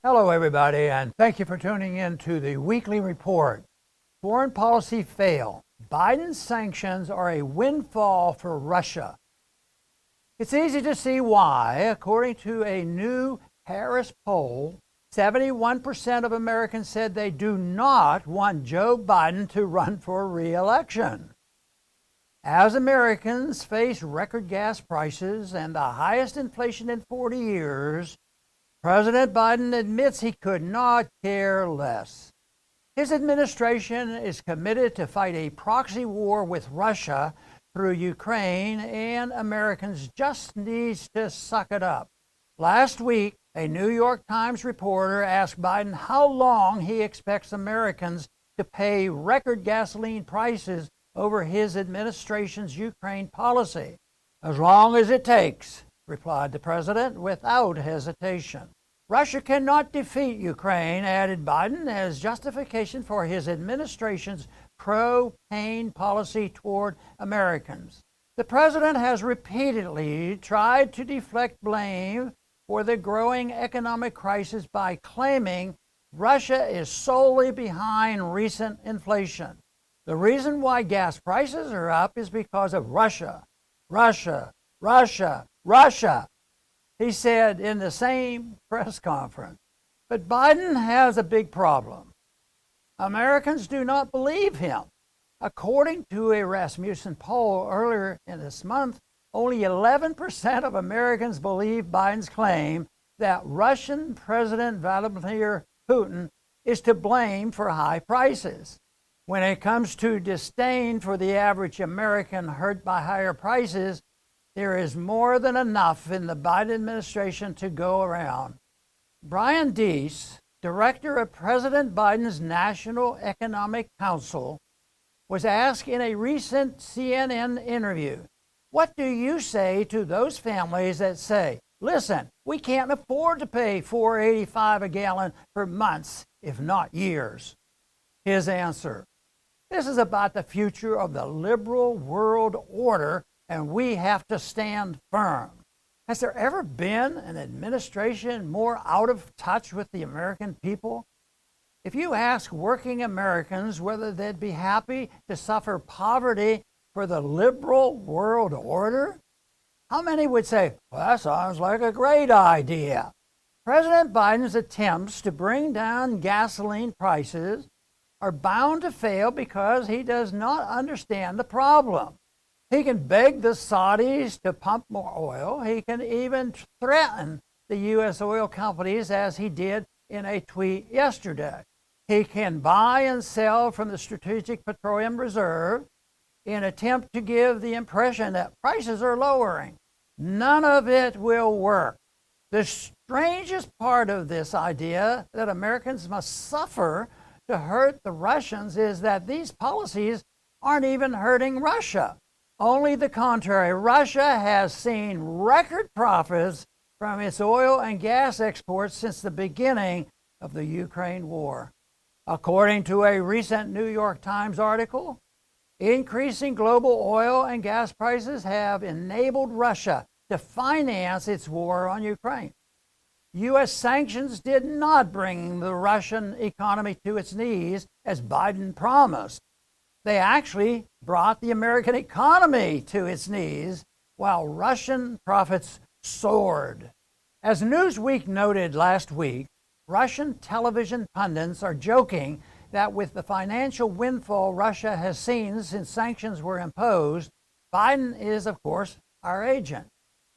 Hello, everybody, and thank you for tuning in to the weekly report. Foreign policy fail. Biden's sanctions are a windfall for Russia. It's easy to see why. According to a new Harris poll, 71% of Americans said they do not want Joe Biden to run for re-election. As Americans face record gas prices and the highest inflation in 40 years, President Biden admits he could not care less. His administration is committed to fight a proxy war with Russia through Ukraine, and Americans just need to suck it up. Last week, a New York Times reporter asked Biden how long he expects Americans to pay record gasoline prices over his administration's Ukraine policy. As long as it takes, replied the president without hesitation. Russia cannot defeat Ukraine, added Biden, as justification for his administration's pro-pain policy toward Americans. The president has repeatedly tried to deflect blame for the growing economic crisis by claiming Russia is solely behind recent inflation. The reason why gas prices are up is because of Russia, Russia, Russia, Russia, he said in the same press conference. But Biden has a big problem. Americans do not believe him. According to a Rasmussen poll earlier in this month, only 11% of Americans believe Biden's claim that Russian President Vladimir Putin is to blame for high prices. When it comes to disdain for the average American hurt by higher prices, there is more than enough in the Biden administration to go around. Brian Deese, director of President Biden's National Economic Council, was asked in a recent CNN interview, "What do you say to those families that say, listen, we can't afford to pay $4.85 a gallon for months, if not years?" His answer, "This is about the future of the liberal world order, and we have to stand firm." Has there ever been an administration more out of touch with the American people? If you ask working Americans whether they'd be happy to suffer poverty for the liberal world order, how many would say, "Well, that sounds like a great idea"? President Biden's attempts to bring down gasoline prices are bound to fail because he does not understand the problem. He can beg the Saudis to pump more oil. He can even threaten the U.S. oil companies, as he did in a tweet yesterday. He can buy and sell from the Strategic Petroleum Reserve in an attempt to give the impression that prices are lowering. None of it will work. The strangest part of this idea that Americans must suffer to hurt the Russians is that these policies aren't even hurting Russia. Only the contrary. Russia has seen record profits from its oil and gas exports since the beginning of the Ukraine war. According to a recent New York Times article, increasing global oil and gas prices have enabled Russia to finance its war on Ukraine. U.S. sanctions did not bring the Russian economy to its knees, as Biden promised. They actually brought the American economy to its knees, while Russian profits soared. As Newsweek noted last week, Russian television pundits are joking that with the financial windfall Russia has seen since sanctions were imposed, Biden is, of course, our agent.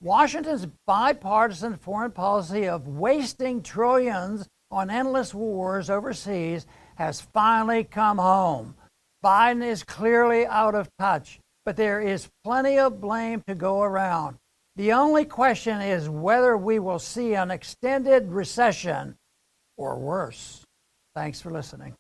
Washington's bipartisan foreign policy of wasting trillions on endless wars overseas has finally come home. Biden is clearly out of touch, but there is plenty of blame to go around. The only question is whether we will see an extended recession or worse. Thanks for listening.